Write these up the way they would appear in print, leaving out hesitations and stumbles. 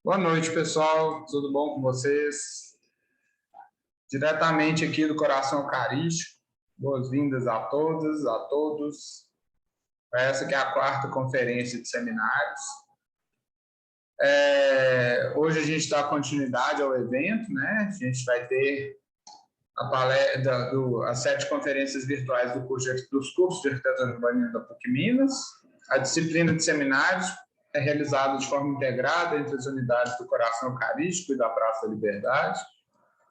Boa noite, pessoal. Tudo bom com vocês? Diretamente aqui do Coração Eucarístico. Boas-vindas a todas, a todos. Essa que é a quarta conferência de seminários. Hoje a gente dá continuidade ao evento, né? A gente vai ter as 7 conferências virtuais dos cursos de arquitetura urbana da PUC Minas. A disciplina de seminários é realizada de forma integrada entre as unidades do Coração Eucarístico e da Praça da Liberdade,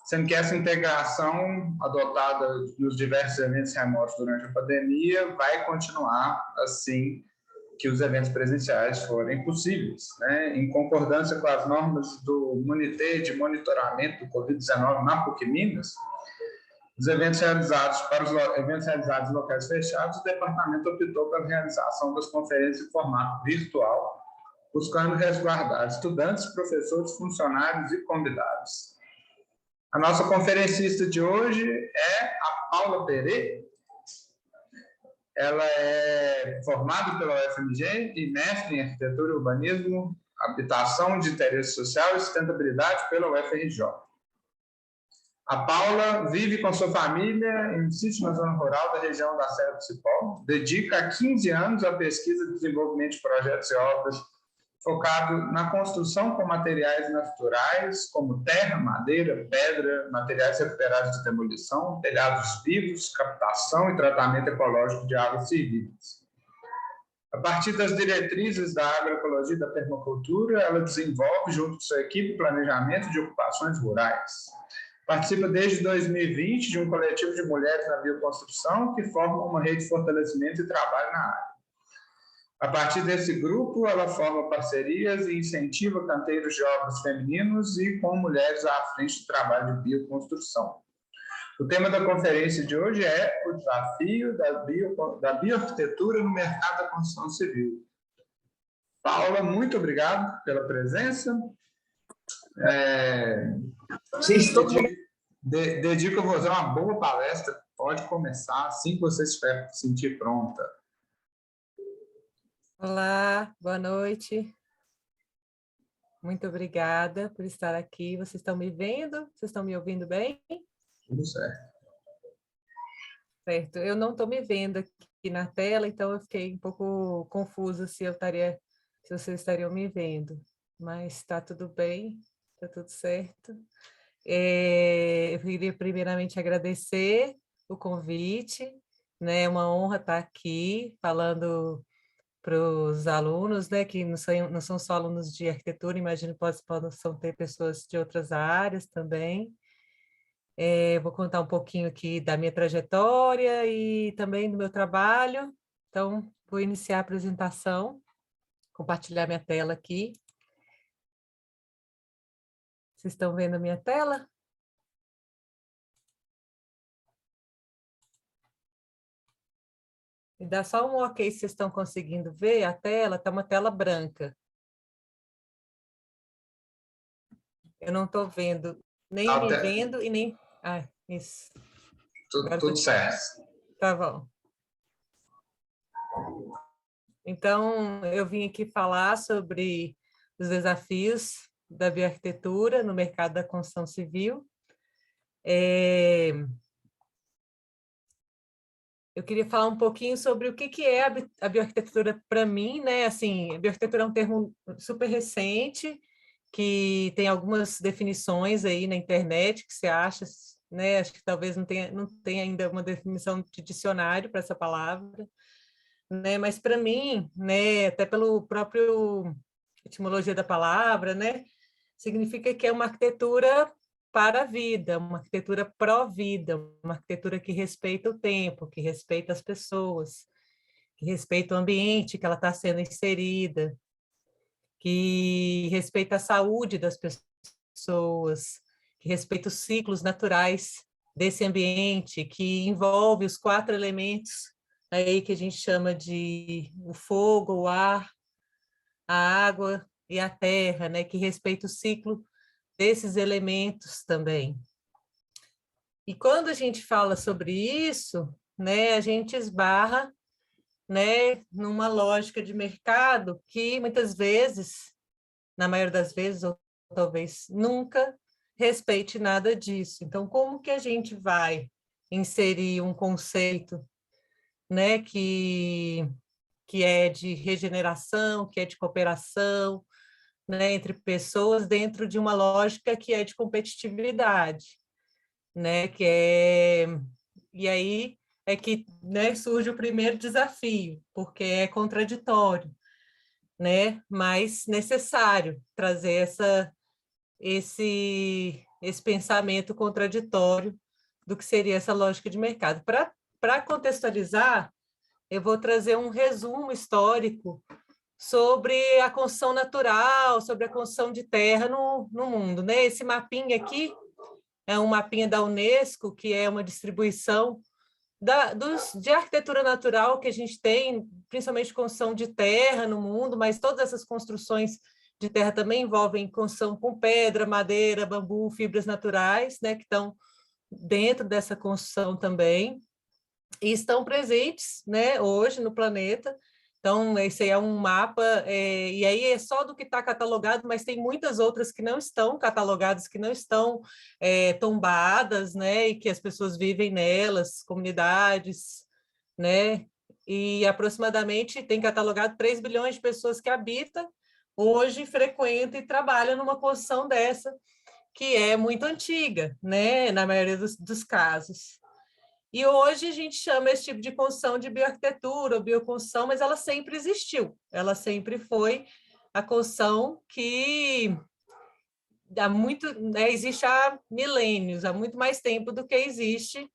sendo que essa integração adotada nos diversos eventos remotos durante a pandemia vai continuar assim que os eventos presenciais forem possíveis, né? Em concordância com as normas do Comitê de Monitoramento do Covid-19 na PUC Minas, para os eventos realizados em locais fechados, o departamento optou pela realização das conferências em formato virtual, buscando resguardar estudantes, professores, funcionários e convidados. A nossa conferencista de hoje é a Paula Pereira. Ela é formada pela UFMG e mestre em Arquitetura e Urbanismo, Habitação de Interesse Social e Sustentabilidade pela UFRJ. A Paula vive com sua família em um sítio na zona rural da região da Serra do Cipó, dedica 15 anos à pesquisa e desenvolvimento de projetos e obras focado na construção com materiais naturais, como terra, madeira, pedra, materiais recuperados de demolição, telhados vivos, captação e tratamento ecológico de águas servidas. A partir das diretrizes da agroecologia e da permacultura, ela desenvolve, junto com sua equipe, planejamento de ocupações rurais. Participa desde 2020 de um coletivo de mulheres na bioconstrução que formam uma rede de fortalecimento e trabalho na área. A partir desse grupo, ela forma parcerias e incentiva canteiros de obras femininos e com mulheres à frente do trabalho de bioconstrução. O tema da conferência de hoje é o desafio da bioarquitetura no mercado da construção civil. Paula, muito obrigado pela presença. Dedico a você uma boa palestra. Pode começar assim que você estiver se sentir pronta. Olá, boa noite. Muito obrigada por estar aqui. Vocês estão me vendo? Vocês estão me ouvindo bem? Tudo certo. Certo. Eu não estou me vendo aqui na tela, então eu fiquei um pouco confusa se vocês estariam me vendo. Mas está tudo bem, está tudo certo. Eu queria primeiramente agradecer o convite, né? É uma honra estar aqui falando para os alunos, né, que não são só alunos de arquitetura, imagino que possam ter pessoas de outras áreas também. Vou contar um pouquinho aqui da minha trajetória e também do meu trabalho. Então, vou iniciar a apresentação, compartilhar minha tela aqui. Vocês estão vendo a minha tela? Me dá só um ok se vocês estão conseguindo ver a tela, está uma tela branca. Eu não estou vendo, nem me vendo e nem... Ah, isso. Tudo certo. Tá bom. Então, eu vim aqui falar sobre os desafios da bioarquitetura no mercado da construção civil. Eu queria falar um pouquinho sobre o que é a bioarquitetura para mim, né? Assim, a bioarquitetura é um termo super recente, que tem algumas definições aí na internet que você acha, né? Acho que talvez não tenha ainda uma definição de dicionário para essa palavra, né? Mas para mim, né, até pelo próprio etimologia da palavra, né, significa que é uma arquitetura para a vida, uma arquitetura pró-vida, uma arquitetura que respeita o tempo, que respeita as pessoas, que respeita o ambiente que ela está sendo inserida, que respeita a saúde das pessoas, que respeita os ciclos naturais desse ambiente, que envolve os 4 elementos aí que a gente chama de o fogo, o ar, a água e a terra, né, que respeita o ciclo desses elementos também. E quando a gente fala sobre isso, né, a gente esbarra, né, numa lógica de mercado que muitas vezes, na maioria das vezes, ou talvez nunca respeite nada disso. Então, como que a gente vai inserir um conceito, né, que é de regeneração, que é de cooperação, né, entre pessoas dentro de uma lógica que é de competitividade, né, que é... E aí é que, né, surge o primeiro desafio, porque é contraditório, né, mas necessário trazer esse pensamento contraditório do que seria essa lógica de mercado. Para contextualizar, eu vou trazer um resumo histórico sobre a construção natural, sobre a construção de terra no mundo, né? Esse mapinha aqui é um mapinha da Unesco, que é uma distribuição de arquitetura natural que a gente tem, principalmente construção de terra no mundo, mas todas essas construções de terra também envolvem construção com pedra, madeira, bambu, fibras naturais, né, que estão dentro dessa construção também, e estão presentes, né, hoje no planeta. Então, esse aí é um mapa, e aí é só do que está catalogado, mas tem muitas outras que não estão catalogadas, que não estão tombadas, né, e que as pessoas vivem nelas, comunidades, né, e aproximadamente tem catalogado 3 bilhões de pessoas que habitam, hoje frequentam e trabalham numa construção dessa, que é muito antiga, né, na maioria dos casos. E hoje a gente chama esse tipo de construção de bioarquitetura ou bioconstrução, mas ela sempre existiu. Ela sempre foi a construção que né, existe há milênios, há muito mais tempo do que existe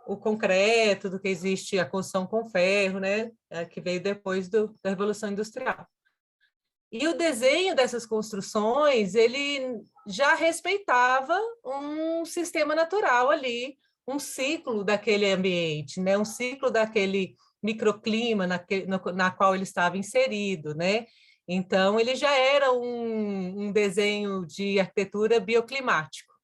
o concreto, do que existe a construção com ferro, né, que veio depois da Revolução Industrial. E o desenho dessas construções, ele já respeitava um sistema natural ali, um ciclo daquele ambiente, né? Um ciclo daquele microclima na qual ele estava inserido, né? Então, ele já era um desenho de arquitetura bioclimático,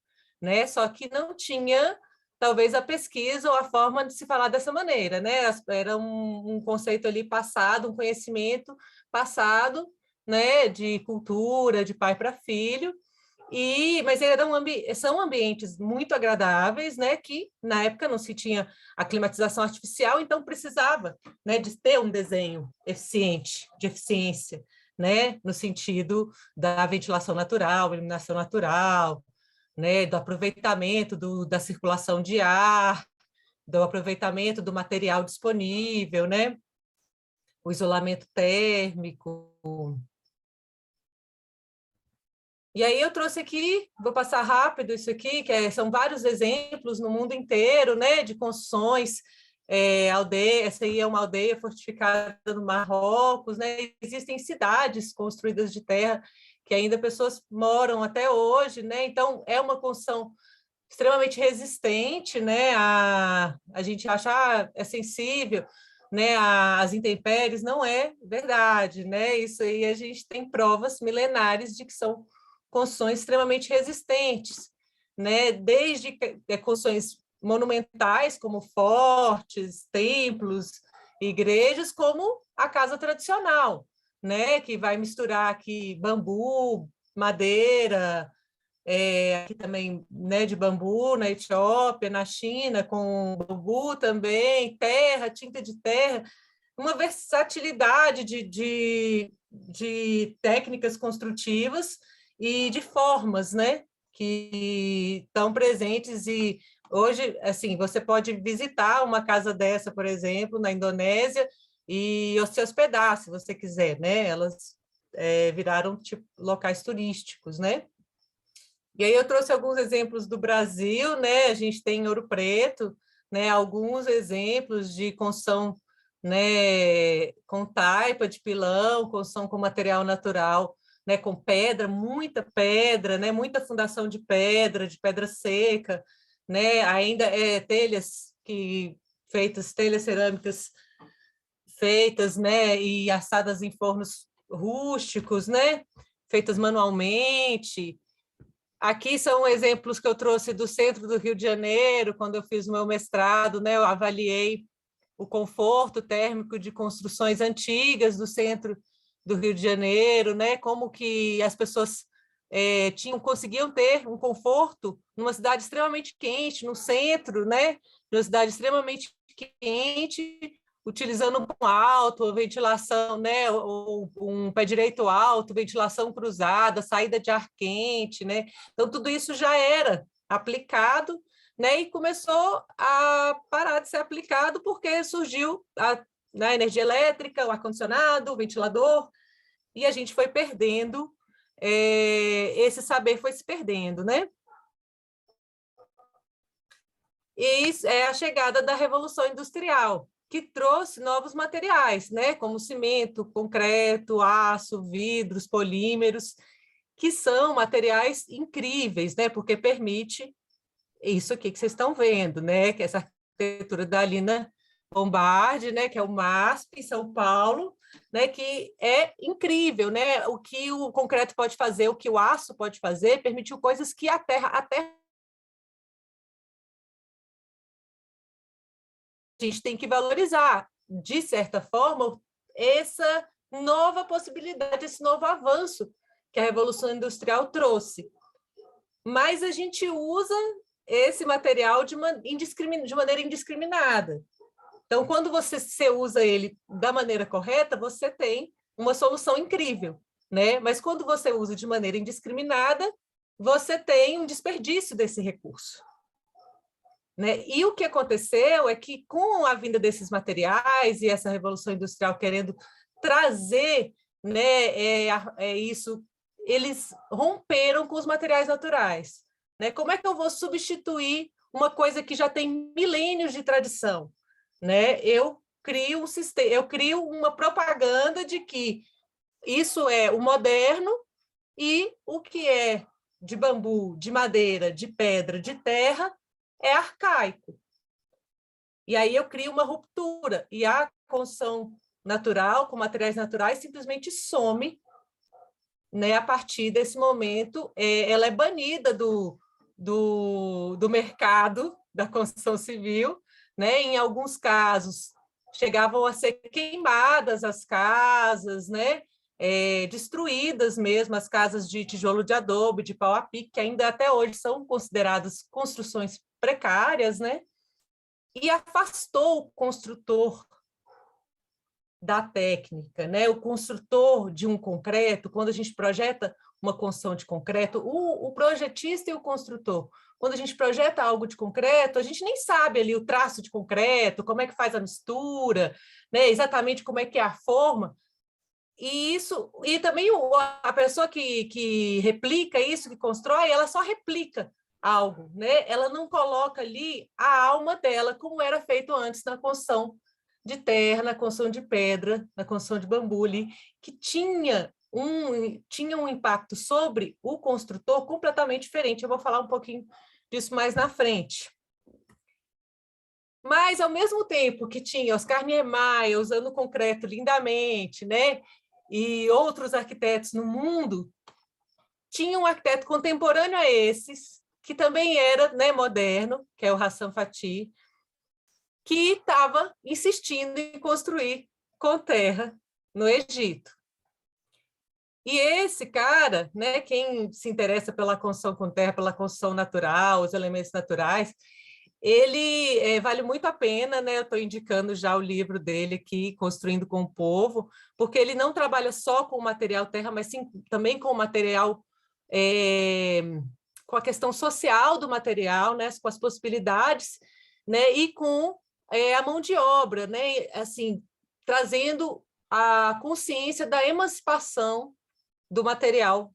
né? Só que não tinha, talvez, a pesquisa ou a forma de se falar dessa maneira, né? Era um conceito ali passado, um conhecimento passado, né, de cultura, de pai para filho, mas são ambientes muito agradáveis, né, que na época não se tinha a climatização artificial, então precisava, né, de ter um desenho eficiente, de eficiência, né, no sentido da ventilação natural, iluminação natural, né, do aproveitamento da circulação de ar, do aproveitamento do material disponível, né, o isolamento térmico. E aí eu trouxe aqui, vou passar rápido isso aqui, são vários exemplos no mundo inteiro, né, de construções, aldeia, essa aí é uma aldeia fortificada no Marrocos, né, existem cidades construídas de terra que ainda pessoas moram até hoje, né, então é uma construção extremamente resistente, né, a gente acha é sensível, né, às intempéries, não é verdade, né, isso aí a gente tem provas milenares de que são construções extremamente resistentes, né? Desde construções monumentais, como fortes, templos, igrejas, como a casa tradicional, né? Que vai misturar aqui bambu, madeira, aqui também, né, de bambu na Etiópia, na China, com bambu também, terra, tinta de terra, uma versatilidade de técnicas construtivas e de formas, né, que estão presentes. E hoje, assim, você pode visitar uma casa dessa, por exemplo, na Indonésia, e se hospedar, se você quiser, né? Elas viraram tipo locais turísticos, né? E aí eu trouxe alguns exemplos do Brasil, né? A gente tem em Ouro Preto, né? Alguns exemplos de construção, né? Com taipa de pilão, construção com material natural, né? Com pedra, muita pedra, né? Muita fundação de pedra seca, né? Ainda telhas telhas cerâmicas feitas, né? E assadas em fornos rústicos, né? Feitas manualmente. Aqui são exemplos que eu trouxe do centro do Rio de Janeiro, quando eu fiz o meu mestrado, né, eu avaliei o conforto térmico de construções antigas do centro do Rio de Janeiro, né, como que as pessoas conseguiam ter um conforto numa cidade extremamente quente, no centro, né? Numa cidade extremamente quente, utilizando um pão alto, ventilação, né? Um pé direito alto, ventilação cruzada, saída de ar quente, né? Então, tudo isso já era aplicado, né? E começou a parar de ser aplicado porque surgiu a energia elétrica, o ar-condicionado, o ventilador, e a gente foi perdendo, esse saber foi se perdendo, né? E isso é a chegada da Revolução Industrial, que trouxe novos materiais, né? Como cimento, concreto, aço, vidros, polímeros, que são materiais incríveis, né? Porque permite isso aqui que vocês estão vendo, né? Que é essa arquitetura da Lina Bombardi, né? Que é o MASP em São Paulo, né? Que é incrível, né? O que o concreto pode fazer, o que o aço pode fazer, permitiu coisas que a terra a gente tem que valorizar, de certa forma, essa nova possibilidade, esse novo avanço que a Revolução Industrial trouxe. Mas a gente usa esse material de maneira indiscriminada. Então, quando você usa ele da maneira correta, você tem uma solução incrível, né? Mas quando você usa de maneira indiscriminada, você tem um desperdício desse recurso, né? E o que aconteceu é que, com a vinda desses materiais e essa revolução industrial querendo trazer, né, isso, eles romperam com os materiais naturais, né? Como é que eu vou substituir uma coisa que já tem milênios de tradição, né? Eu crio um sistema, eu crio uma propaganda de que isso é o moderno e o que é de bambu, de madeira, de pedra, de terra é arcaico. E aí eu crio uma ruptura e a construção natural, com materiais naturais, simplesmente some, né? A partir desse momento, ela é banida do mercado da construção civil, né? Em alguns casos, chegavam a ser queimadas as casas, né? Destruídas mesmo, as casas de tijolo de adobe, de pau a pique, que ainda até hoje são consideradas construções precárias, né? E afastou o construtor da técnica, né? O construtor de um concreto, quando a gente projeta uma construção de concreto, o projetista e o construtor, quando a gente projeta algo de concreto, a gente nem sabe ali o traço de concreto, como é que faz a mistura, né? Exatamente como é que é a forma. E isso, e também a pessoa que replica isso, que constrói, ela só replica algo, né? Ela não coloca ali a alma dela, como era feito antes na construção de terra, na construção de pedra, na construção de bambu ali, que tinha um impacto sobre o construtor completamente diferente. Eu vou falar um pouquinho disso mais na frente. Mas, ao mesmo tempo que tinha Oscar Niemeyer usando concreto lindamente, né? E outros arquitetos no mundo, tinha um arquiteto contemporâneo a esses, que também era, né, moderno, que é o Hassan Fathy, que estava insistindo em construir com terra no Egito. E esse cara, né, quem se interessa pela construção com terra, pela construção natural, os elementos naturais, ele vale muito a pena, né? Eu estou indicando já o livro dele aqui, Construindo com o Povo, porque ele não trabalha só com o material terra, mas sim também com o material, com a questão social do material, né? Com as possibilidades, né? E com a mão de obra, né? Assim, trazendo a consciência da emancipação do material,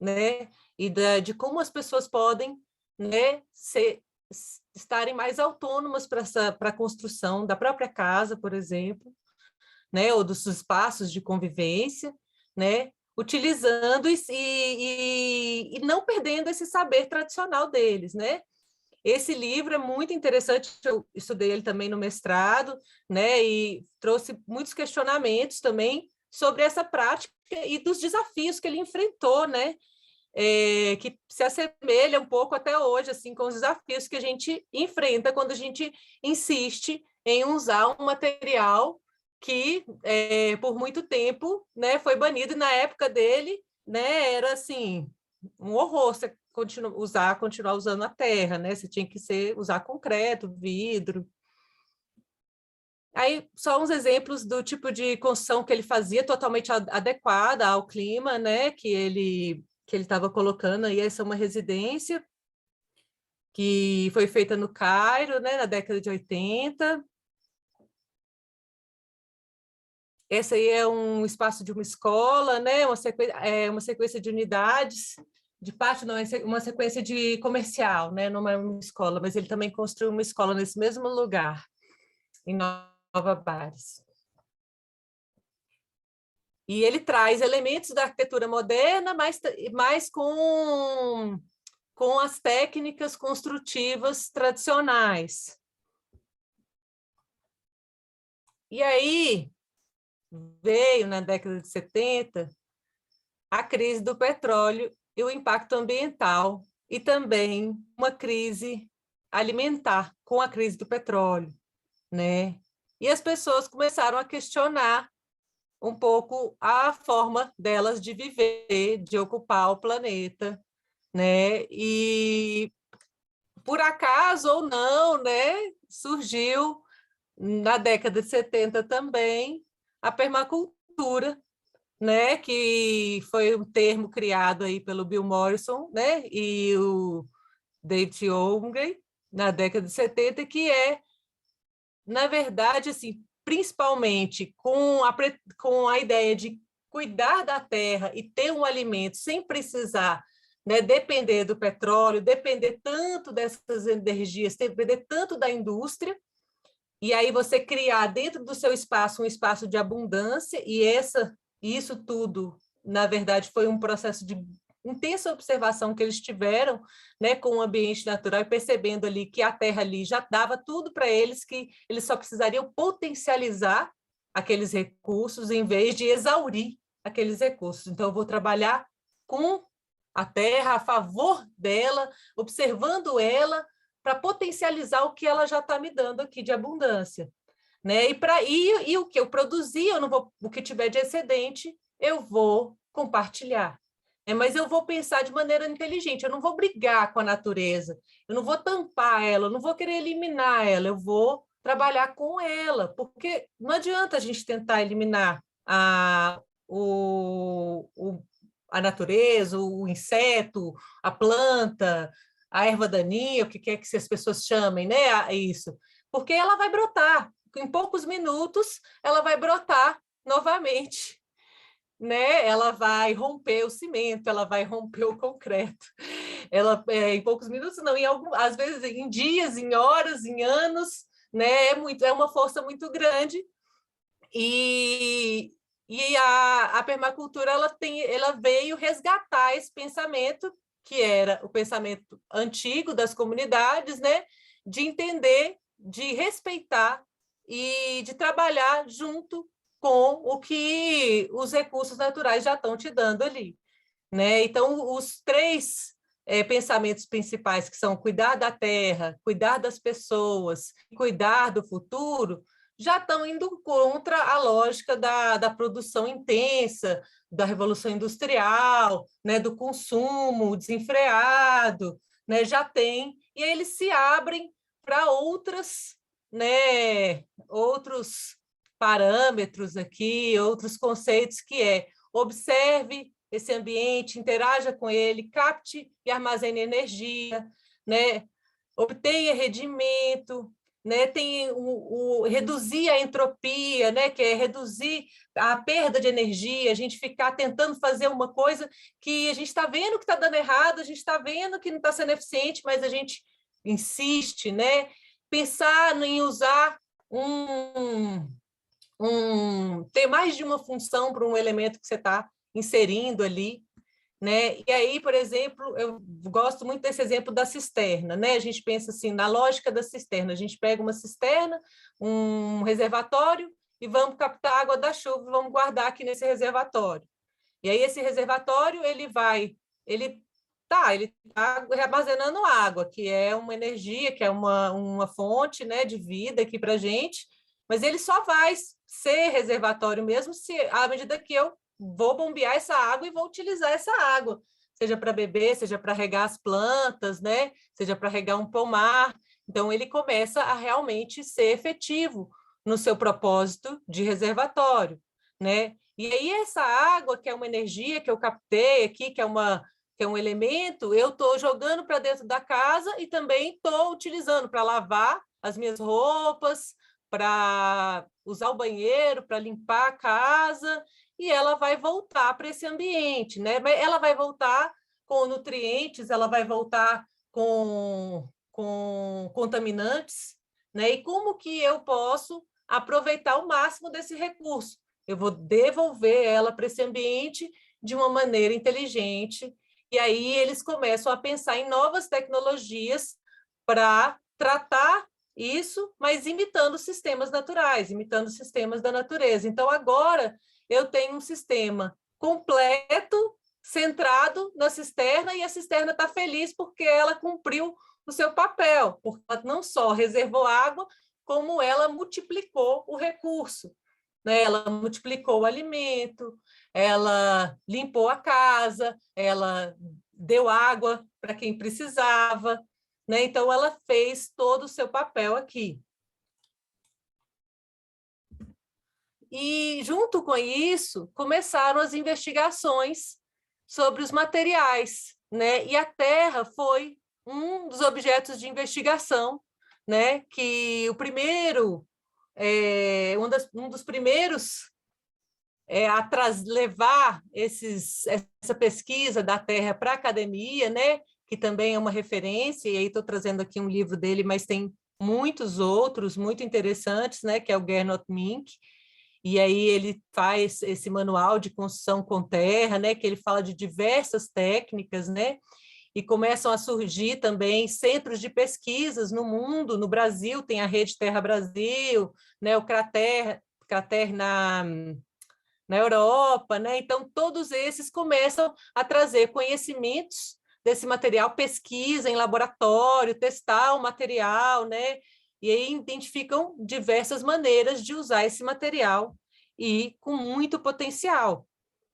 né? E de como as pessoas podem, né, estarem mais autônomas para a construção da própria casa, por exemplo, né, ou dos espaços de convivência, né, utilizando e não perdendo esse saber tradicional deles, né? Esse livro é muito interessante, eu estudei ele também no mestrado, né, e trouxe muitos questionamentos também sobre essa prática e dos desafios que ele enfrentou, né? Que se assemelha um pouco até hoje, assim, com os desafios que a gente enfrenta quando a gente insiste em usar um material que, por muito tempo, né, foi banido, e na época dele, né, era assim, um horror você continuar usando a terra, né? Você tinha que usar concreto, vidro. Aí, só uns exemplos do tipo de construção que ele fazia, totalmente adequada ao clima, né? Que ele estava colocando aí. Essa é uma residência que foi feita no Cairo, né? Na década de 80. Esse aí é um espaço de uma escola, né? Uma sequência de unidades, de parte não, é uma sequência de comercial, né? Não é uma escola, mas ele também construiu uma escola nesse mesmo lugar, em Nova Bares. E ele traz elementos da arquitetura moderna, mas com as técnicas construtivas tradicionais. E aí veio, na década de 70, a crise do petróleo e o impacto ambiental, e também uma crise alimentar com a crise do petróleo, né? E as pessoas começaram a questionar um pouco a forma delas de viver, de ocupar o planeta, né? E por acaso ou não, né, surgiu na década de 70 também a permacultura, né, que foi um termo criado aí pelo Bill Morrison, né, e o David Olmsted na década de 70, que é, na verdade, assim, principalmente com a ideia de cuidar da terra e ter um alimento sem precisar, né, depender do petróleo, depender tanto dessas energias, depender tanto da indústria, e aí você criar dentro do seu espaço um espaço de abundância, e isso tudo, na verdade, foi um processo de intensa observação que eles tiveram, né, com o ambiente natural, e percebendo ali que a terra ali já dava tudo para eles, que eles só precisariam potencializar aqueles recursos em vez de exaurir aqueles recursos. Então, eu vou trabalhar com a terra, a favor dela, observando ela, para potencializar o que ela já está me dando aqui de abundância, né? E o que eu produzir, o que tiver de excedente, eu vou compartilhar. Mas eu vou pensar de maneira inteligente, eu não vou brigar com a natureza, eu não vou tampar ela, eu não vou querer eliminar ela, eu vou trabalhar com ela, porque não adianta a gente tentar eliminar a natureza, o inseto, a planta, a erva daninha, o que quer que as pessoas chamem, né? Isso, porque ela vai brotar, em poucos minutos ela vai brotar novamente, né? Ela vai romper o cimento, ela vai romper o concreto. Em poucos minutos, não, às vezes em dias, em horas, em anos, né? É uma força muito grande. E a permacultura ela veio resgatar esse pensamento, que era o pensamento antigo das comunidades, né? De entender, de respeitar e de trabalhar junto com o que os recursos naturais já estão te dando ali, né? Então, os três pensamentos principais, que são cuidar da terra, cuidar das pessoas, cuidar do futuro, já estão indo contra a lógica da produção intensa, da revolução industrial, né, do consumo desenfreado, né, já tem, e aí eles se abrem para outros parâmetros aqui, outros conceitos, que observe esse ambiente, interaja com ele, capte e armazene energia, né, obtenha rendimento, né? Tem reduzir a entropia, né? Que é reduzir a perda de energia, a gente ficar tentando fazer uma coisa que a gente está vendo que está dando errado, a gente está vendo que não está sendo eficiente, mas a gente insiste, né? Pensar em usar ter mais de uma função para um elemento que você está inserindo ali, né? E aí, por exemplo, eu gosto muito desse exemplo da cisterna, né? A gente pensa assim, na lógica da cisterna, a gente pega uma cisterna, um reservatório, e vamos captar água da chuva, vamos guardar aqui nesse reservatório. E aí esse reservatório, ele está armazenando água, que é uma energia, que é uma fonte, né, de vida aqui para a gente, mas ele só vai ser reservatório mesmo à medida que eu vou bombear essa água e vou utilizar essa água. seja para beber, seja para regar as plantas, né? Seja para regar um pomar. Então, ele começa a realmente ser efetivo no seu propósito de reservatório, né? E aí, essa água, que é uma energia que eu captei aqui, que é um elemento, eu estou jogando para dentro da casa e também estou utilizando para lavar as minhas roupas, para usar o banheiro, para limpar a casa, e ela vai voltar para esse ambiente, né? Ela vai voltar com nutrientes, ela vai voltar com contaminantes, né? E como que eu posso aproveitar o máximo desse recurso? Eu vou devolver ela para esse ambiente de uma maneira inteligente, e aí eles começam a pensar em novas tecnologias para tratar isso, mas imitando sistemas naturais, imitando sistemas da natureza. Então, agora eu tenho um sistema completo, centrado na cisterna, e a cisterna está feliz porque ela cumpriu o seu papel, porque ela não só reservou água, como ela multiplicou o recurso, né? Ela multiplicou o alimento, ela limpou a casa, ela deu água para quem precisava, né? Então, ela fez todo o seu papel aqui. E, junto com isso, começaram as investigações sobre os materiais, né? E a Terra foi um dos objetos de investigação, né? Que o primeiro, um dos primeiros a levar essa pesquisa da Terra para a academia, né? Que também é uma referência, e aí estou trazendo aqui um livro dele, mas tem muitos outros muito interessantes, né? Que é o Gernot Mink, e aí ele faz esse manual de construção com terra, né, que ele fala de diversas técnicas, né, e começam a surgir também centros de pesquisas no mundo. No Brasil tem a Rede Terra Brasil, né, o Crater na Europa, né, então todos esses começam a trazer conhecimentos desse material, pesquisa em laboratório, testar o material, né, e aí identificam diversas maneiras de usar esse material e com muito potencial.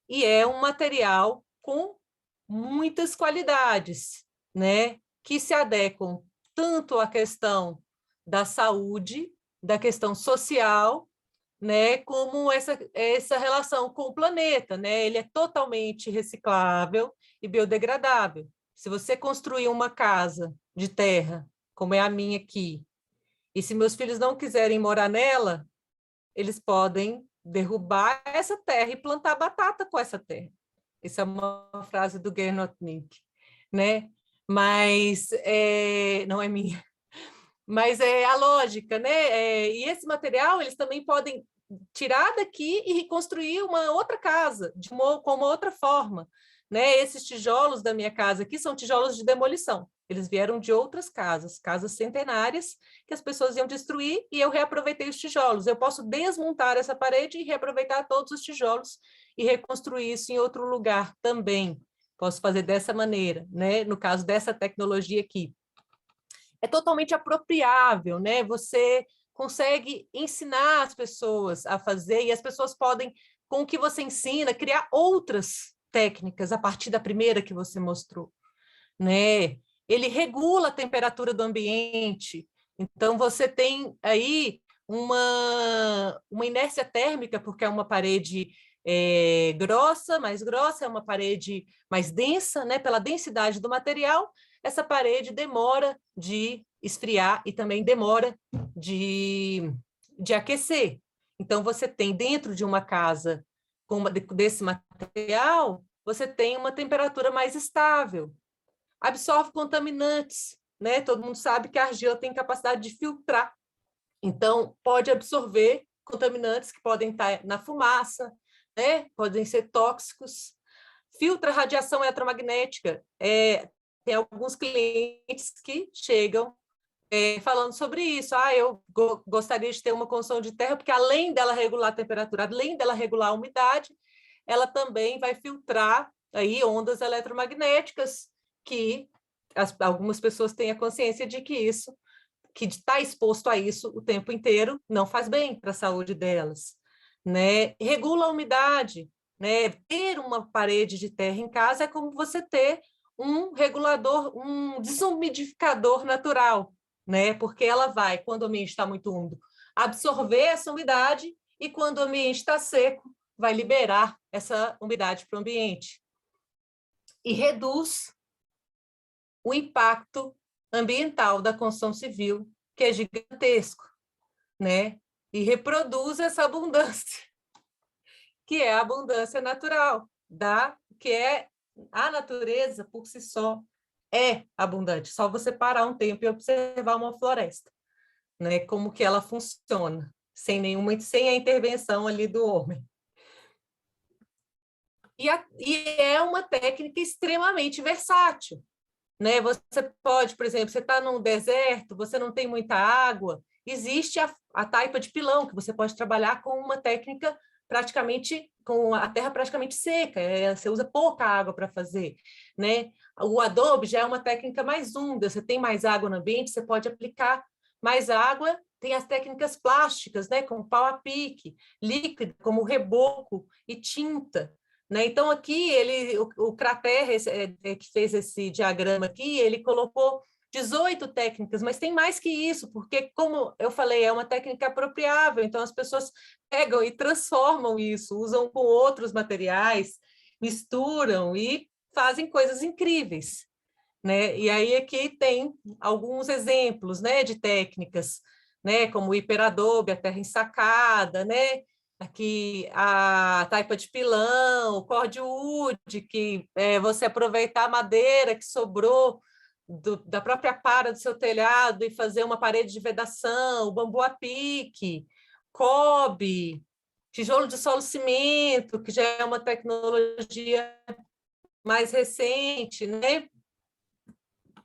E é um material com muitas qualidades, né? Que se adequam tanto à questão da saúde, da questão social, né? Como essa relação com o planeta, né? Ele é totalmente reciclável e biodegradável. Se você construir uma casa de terra, como é a minha aqui, e se meus filhos não quiserem morar nela, eles podem derrubar essa terra e plantar batata com essa terra. Essa é uma frase do Gernot Mink, né? Mas não é minha. Mas é a lógica, né? E esse material eles também podem tirar daqui e reconstruir uma outra casa com uma outra forma, né? Esses tijolos da minha casa aqui são tijolos de demolição. Eles vieram de outras casas, casas centenárias que as pessoas iam destruir, e eu reaproveitei os tijolos. Eu posso desmontar essa parede e reaproveitar todos os tijolos e reconstruir isso em outro lugar também. Posso fazer dessa maneira, né? No caso dessa tecnologia aqui. É totalmente apropriável, né? Você consegue ensinar as pessoas a fazer, e as pessoas podem, com o que você ensina, criar outras técnicas a partir da primeira que você mostrou, né? Ele regula a temperatura do ambiente, então você tem aí uma inércia térmica, porque é uma parede mais grossa, é uma parede mais densa, né? Pela densidade do material, essa parede demora de esfriar e também demora de aquecer. Então, você tem dentro de uma casa desse material, você tem uma temperatura mais estável. Absorve contaminantes, né? Todo mundo sabe que a argila tem capacidade de filtrar. Então, pode absorver contaminantes que podem estar na fumaça, né? Podem ser tóxicos. Filtra a radiação eletromagnética. Tem alguns clientes que chegam falando sobre isso. Eu gostaria de ter uma construção de terra, porque além dela regular a temperatura, além dela regular a umidade, ela também vai filtrar aí ondas eletromagnéticas, que algumas pessoas têm a consciência de que estar exposto a isso o tempo inteiro não faz bem para a saúde delas, né? Regula a umidade, né? Ter uma parede de terra em casa é como você ter um regulador, um desumidificador natural, né? Porque ela vai, quando o ambiente está muito úmido, absorver essa umidade e quando o ambiente está seco, vai liberar essa umidade para o ambiente. E reduz o impacto ambiental da construção civil, que é gigantesco, né? E reproduz essa abundância, que é a abundância natural, que é a natureza por si só é abundante. Só você parar um tempo e observar uma floresta, né? Como que ela funciona, sem a intervenção ali do homem. E é uma técnica extremamente versátil, né? Você pode, por exemplo, você está num deserto, você não tem muita água, existe a taipa de pilão, que você pode trabalhar com uma técnica praticamente, com a terra praticamente seca, você usa pouca água para fazer, né? O adobe já é uma técnica mais úmida, você tem mais água no ambiente, você pode aplicar mais água, tem as técnicas plásticas, né? Como pau a pique, líquido, como reboco e tinta, né? Então, aqui, o Crater, que fez esse diagrama aqui, ele colocou 18 técnicas, mas tem mais que isso, porque, como eu falei, é uma técnica apropriável, então as pessoas pegam e transformam isso, usam com outros materiais, misturam e fazem coisas incríveis, né? E aí aqui tem alguns exemplos, né, de técnicas, né, como o hiperadobe, a terra ensacada, né? Aqui a taipa de pilão, o cordwood, que é você aproveitar a madeira que sobrou da própria para do seu telhado e fazer uma parede de vedação, o bambu a pique, cobre, tijolo de solo cimento, que já é uma tecnologia mais recente, né?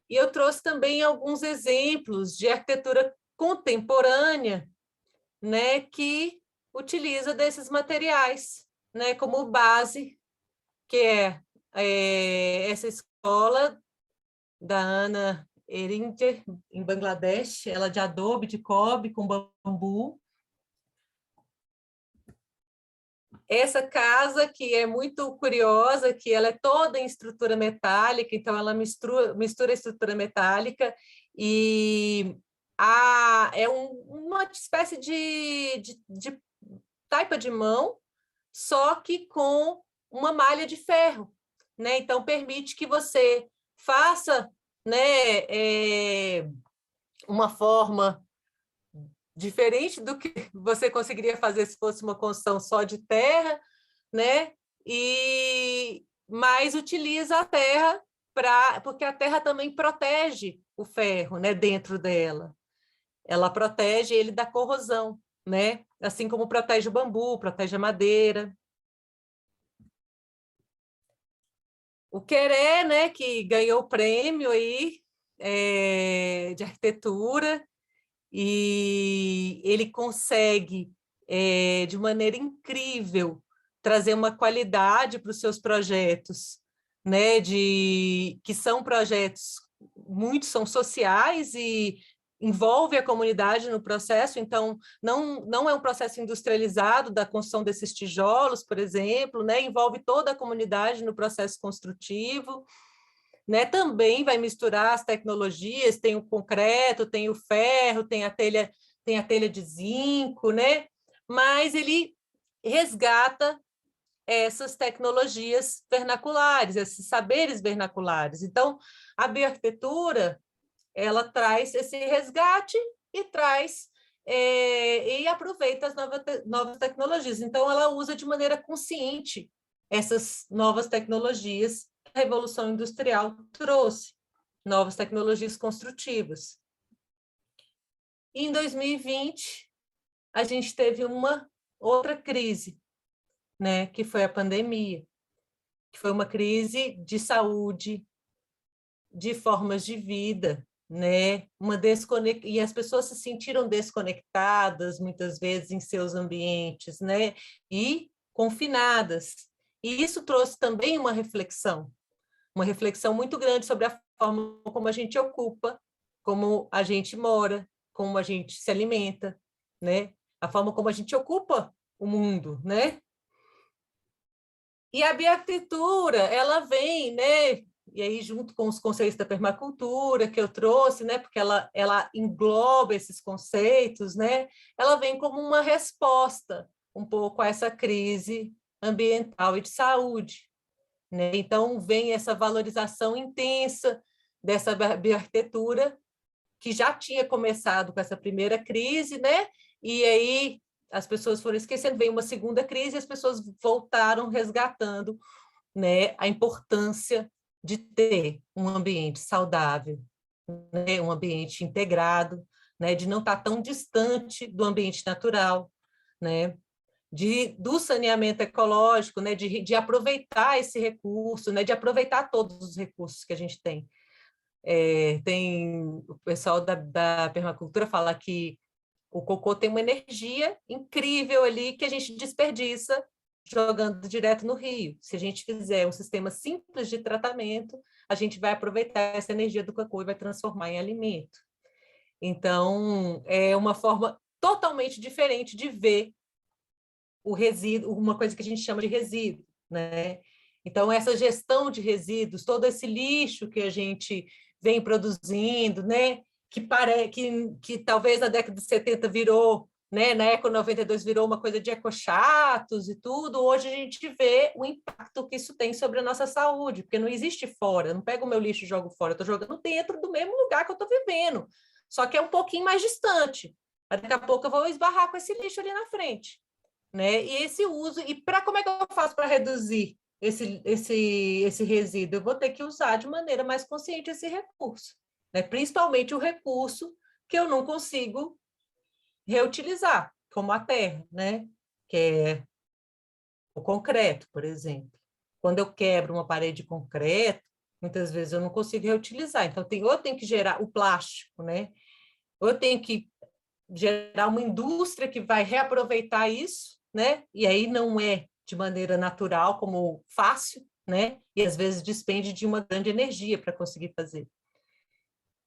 E eu trouxe também alguns exemplos de arquitetura contemporânea, né, que utiliza desses materiais, né, como base, que essa escola da Ana Eringer, em Bangladesh, ela de adobe, de cobre, com bambu. Essa casa, que é muito curiosa, que ela é toda em estrutura metálica, então ela mistura a estrutura metálica e uma espécie de taipa de mão, só que com uma malha de ferro, né? Então, permite que você faça, né, uma forma diferente do que você conseguiria fazer se fosse uma construção só de terra, né? Mas utiliza a terra porque a terra também protege o ferro, né, dentro dela. Ela protege ele da corrosão, né? Assim como protege o bambu, protege a madeira. O Queré, né, que ganhou o prêmio aí, de arquitetura, e ele consegue, de maneira incrível, trazer uma qualidade para os seus projetos, né, que são projetos, muitos são sociais e envolve a comunidade no processo, então não é um processo industrializado da construção desses tijolos, por exemplo, né, envolve toda a comunidade no processo construtivo, né? Também vai misturar as tecnologias, tem o concreto, tem o ferro, tem a telha de zinco, né? Mas ele resgata essas tecnologias vernaculares, esses saberes vernaculares. Então, a bioarquitetura, ela traz esse resgate e e aproveita as novas tecnologias. Então, ela usa de maneira consciente essas novas tecnologias que a Revolução Industrial trouxe, novas tecnologias construtivas. E em 2020, a gente teve uma outra crise, né, que foi a pandemia, que foi uma crise de saúde, de formas de vida, né? E as pessoas se sentiram desconectadas muitas vezes em seus ambientes, né? E confinadas. E isso trouxe também uma reflexão muito grande sobre a forma como a gente ocupa, como a gente mora, como a gente se alimenta, né? A forma como a gente ocupa o mundo, né? E a bioarquitetura, ela vem, né, e aí junto com os conceitos da permacultura que eu trouxe, né, porque ela engloba esses conceitos, né, ela vem como uma resposta um pouco a essa crise ambiental e de saúde, né? Então vem essa valorização intensa dessa bioarquitetura que já tinha começado com essa primeira crise, né? E aí as pessoas foram esquecendo, veio uma segunda crise e as pessoas voltaram resgatando, né, a importância de ter um ambiente saudável, né, um ambiente integrado, né, de não estar tão distante do ambiente natural, né, do saneamento ecológico, né, de aproveitar esse recurso, né, de aproveitar todos os recursos que a gente tem. Tem o pessoal da permacultura fala que o cocô tem uma energia incrível ali que a gente desperdiça jogando direto no rio. Se a gente fizer um sistema simples de tratamento, a gente vai aproveitar essa energia do cocô e vai transformar em alimento. Então, é uma forma totalmente diferente de ver o resíduo, uma coisa que a gente chama de resíduo, né? Então, essa gestão de resíduos, todo esse lixo que a gente vem produzindo, né? Que talvez na década de 70 virou, né? Na Eco 92 virou uma coisa de ecochatos e tudo, hoje a gente vê o impacto que isso tem sobre a nossa saúde, porque não existe fora, eu não pego o meu lixo e jogo fora, eu estou jogando dentro do mesmo lugar que eu estou vivendo, só que é um pouquinho mais distante. Daqui a pouco eu vou esbarrar com esse lixo ali na frente, né? E esse uso, e como é que eu faço para reduzir esse resíduo? Eu vou ter que usar de maneira mais consciente esse recurso, né? Principalmente o recurso que eu não consigo reutilizar, como a terra, né? Que é o concreto, por exemplo. Quando eu quebro uma parede de concreto, muitas vezes eu não consigo reutilizar. Então, ou eu tenho que gerar o plástico, né? Ou eu tenho que gerar uma indústria que vai reaproveitar isso, né? E aí não é de maneira natural, como fácil, né? E às vezes despende de uma grande energia para conseguir fazer.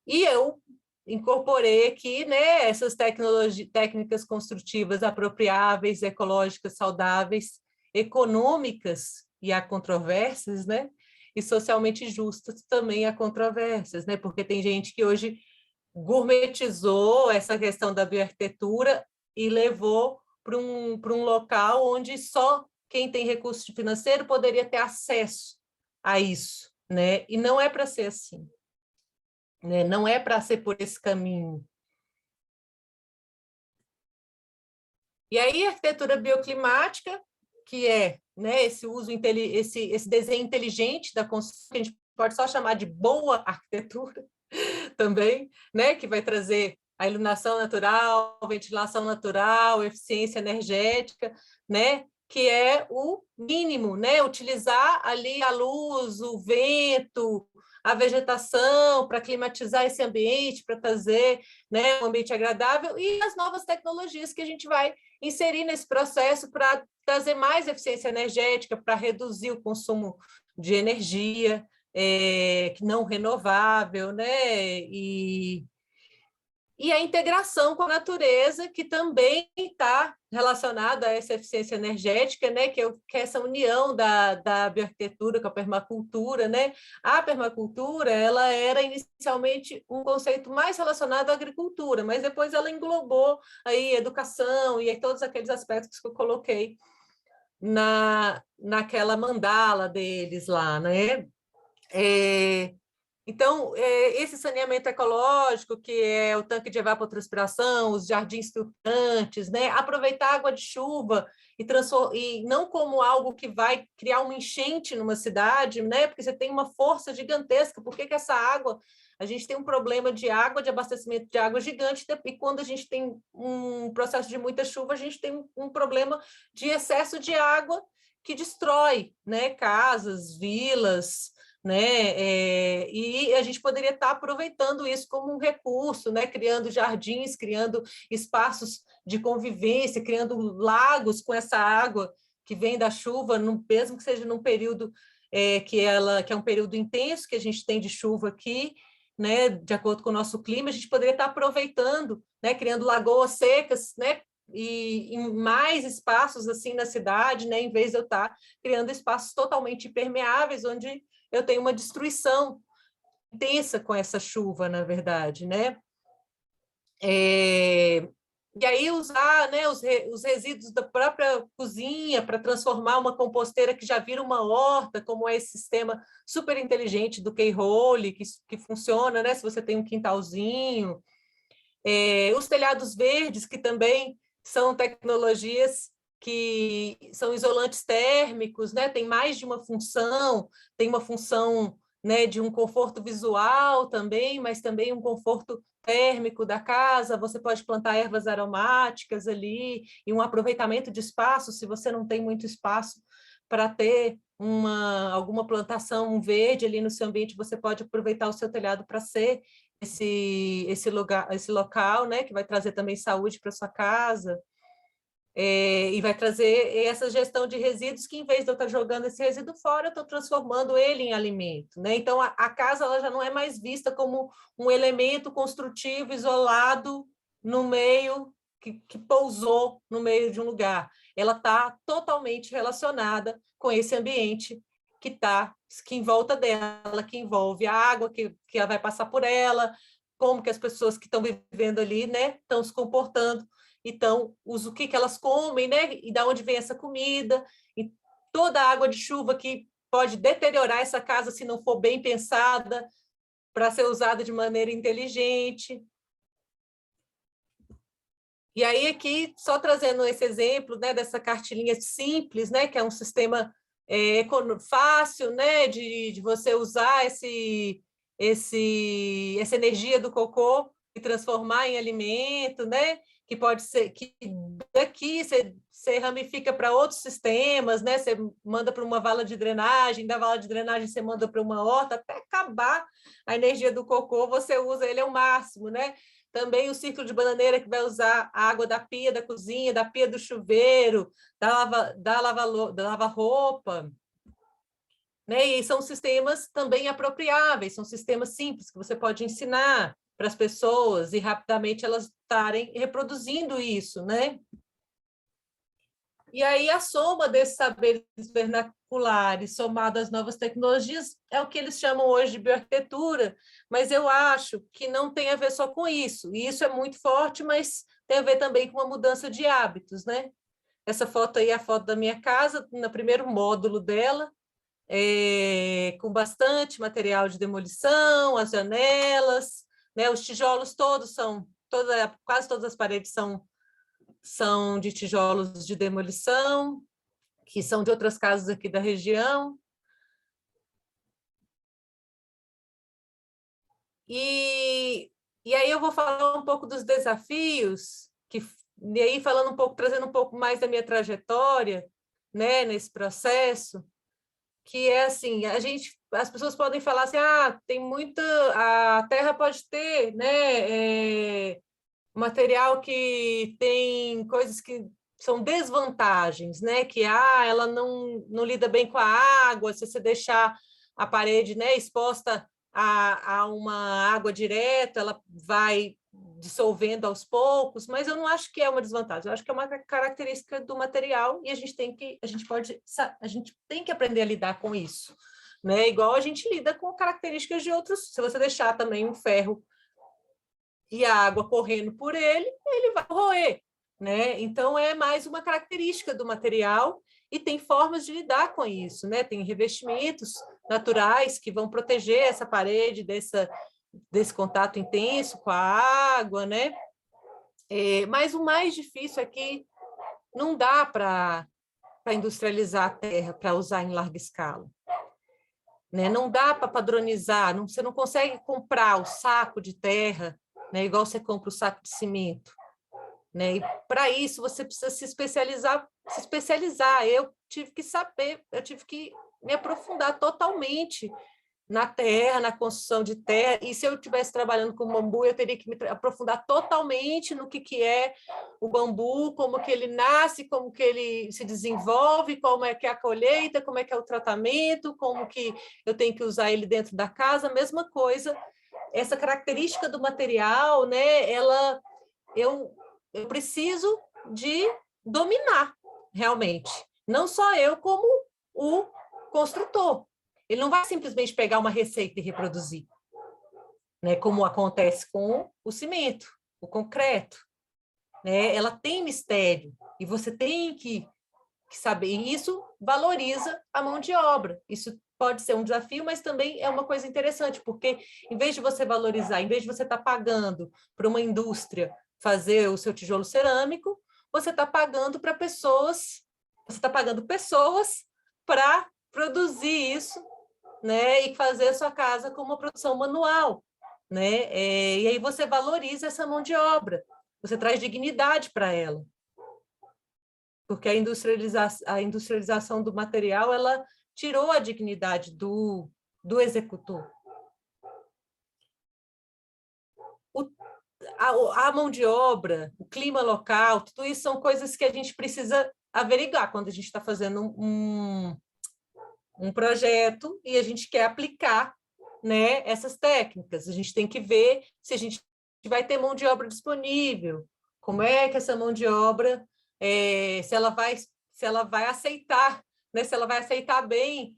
E eu incorporei aqui, né, essas técnicas construtivas apropriáveis, ecológicas, saudáveis, econômicas, e há controvérsias, né? E socialmente justas também há controvérsias, né? Porque tem gente que hoje gourmetizou essa questão da bioarquitetura e levou para um local onde só quem tem recurso financeiro poderia ter acesso a isso, né? E não é para ser assim, né? Não é para ser por esse caminho. E aí, a arquitetura bioclimática, que é, né, esse uso, esse desenho inteligente da construção, que a gente pode só chamar de boa arquitetura também, né, que vai trazer a iluminação natural, ventilação natural, eficiência energética, né, que é o mínimo, né, utilizar ali a luz, o vento, a vegetação para climatizar esse ambiente, para trazer, né, um ambiente agradável, e as novas tecnologias que a gente vai inserir nesse processo para trazer mais eficiência energética, para reduzir o consumo de energia, não renovável, né? E a integração com a natureza, que também está relacionada a essa eficiência energética, né? Que é essa união da bioarquitetura com a permacultura, né? A permacultura, ela era inicialmente um conceito mais relacionado à agricultura, mas depois ela englobou aí educação e todos aqueles aspectos que eu coloquei naquela mandala deles lá, né? Então, esse saneamento ecológico, que é o tanque de evapotranspiração, os jardins filtrantes, né? Aproveitar a água de chuva e não como algo que vai criar uma enchente numa cidade, né? Porque você tem uma força gigantesca. Por que essa água? A gente tem um problema de água, de abastecimento de água gigante, e quando a gente tem um processo de muita chuva, a gente tem um problema de excesso de água que destrói, né? Casas, vilas, né? E a gente poderia estar aproveitando isso como um recurso, né? Criando jardins, criando espaços de convivência, criando lagos com essa água que vem da chuva, mesmo que seja num período que é um período intenso que a gente tem de chuva aqui, né? De acordo com o nosso clima, a gente poderia estar aproveitando, né? Criando lagoas secas, né? em mais espaços assim na cidade, né, em vez de eu estar criando espaços totalmente impermeáveis, onde eu tenho uma destruição intensa com essa chuva, na verdade, né? E aí usar, né, os resíduos da própria cozinha para transformar uma composteira que já vira uma horta, como é esse sistema super inteligente do K-Hole, que funciona, né, se você tem um quintalzinho. Os telhados verdes, que também são tecnologias que são isolantes térmicos, né, tem mais de uma função, tem uma função, né, de um conforto visual também, mas também um conforto térmico da casa. Você pode plantar ervas aromáticas ali e um aproveitamento de espaço, se você não tem muito espaço para ter alguma plantação verde ali no seu ambiente, você pode aproveitar o seu telhado para ser esse local, né, que vai trazer também saúde para sua casa. E vai trazer essa gestão de resíduos que, em vez de eu estar jogando esse resíduo fora, eu estou transformando ele em alimento, né? Então, a casa ela já não é mais vista como um elemento construtivo isolado no meio, que pousou no meio de um lugar. Ela está totalmente relacionada com esse ambiente que em volta dela, que envolve a água que ela vai passar por ela, como que as pessoas que estão vivendo ali, né, estão se comportando. Então, o que elas comem, né? E de onde vem essa comida, e toda a água de chuva que pode deteriorar essa casa se não for bem pensada para ser usada de maneira inteligente. E aí, aqui, só trazendo esse exemplo, né, dessa cartilinha simples, né, que é um sistema fácil, né, de você usar essa energia do cocô e transformar em alimento, né? Que pode ser que daqui você ramifica para outros sistemas, né? Você manda para uma vala de drenagem, da vala de drenagem você manda para uma horta, até acabar a energia do cocô, você usa ele ao máximo, né? Também o ciclo de bananeira, que vai usar a água da pia da cozinha, da pia do chuveiro, da lava-roupa, né? E são sistemas também apropriáveis, são sistemas simples que você pode ensinar para as pessoas e rapidamente elas estarem reproduzindo isso, né? E aí a soma desses saberes vernaculares, somado às novas tecnologias, é o que eles chamam hoje de bioarquitetura, mas eu acho que não tem a ver só com isso. E isso é muito forte, mas tem a ver também com a mudança de hábitos, né? Essa foto aí é a foto da minha casa, no primeiro módulo dela, com bastante material de demolição, as janelas, né? Os tijolos todos quase todas as paredes são de tijolos de demolição, que são de outras casas aqui da região. E aí eu vou falar um pouco dos desafios, e aí falando um pouco, trazendo um pouco mais da minha trajetória, né, nesse processo, que é assim, as pessoas podem falar assim, tem muita, a terra pode ter, né, material que tem coisas que são desvantagens, né? Que ela não lida bem com a água, se você deixar a parede, né, exposta a uma água direta, ela vai dissolvendo aos poucos, mas eu não acho que é uma desvantagem, eu acho que é uma característica do material e a gente tem que aprender a lidar com isso, né? Igual a gente lida com características de outros, se você deixar também um ferro e a água correndo por ele vai roer, né? Então, é mais uma característica do material e tem formas de lidar com isso, né? Tem revestimentos naturais que vão proteger essa parede desse contato intenso com a água, né? Mas o mais difícil é que não dá para industrializar a terra, para usar em larga escala. Né? Não dá para padronizar, você não consegue comprar o saco de terra, né, igual você compra o saco de cimento, né? E para isso você precisa se especializar. Eu tive que saber, eu tive que me aprofundar totalmente na terra, na construção de terra, e se eu estivesse trabalhando com bambu, eu teria que me aprofundar totalmente no que é o bambu, como que ele nasce, como que ele se desenvolve, como é que é a colheita, como é que é o tratamento, como que eu tenho que usar ele dentro da casa, a mesma coisa. Essa característica do material, né, eu preciso de dominar, realmente. Não só eu, como o construtor. Ele não vai simplesmente pegar uma receita e reproduzir, né, como acontece com o cimento, o concreto. Né? Ela tem mistério, e você tem que saber. E isso valoriza a mão de obra. Isso pode ser um desafio, mas também é uma coisa interessante, porque em vez de você valorizar, em vez de você estar pagando para uma indústria fazer o seu tijolo cerâmico, você está pagando para pessoas, você está pagando pessoas para produzir isso, né, e fazer a sua casa com uma produção manual, né? E aí você valoriza essa mão de obra, você traz dignidade para ela, porque a industrialização do material, ela tirou a dignidade do executor. A mão de obra, o clima local, tudo isso são coisas que a gente precisa averiguar quando a gente está fazendo um projeto e a gente quer aplicar, né, essas técnicas. A gente tem que ver se a gente vai ter mão de obra disponível, como é que essa mão de obra, se ela vai aceitar, né, se ela vai aceitar bem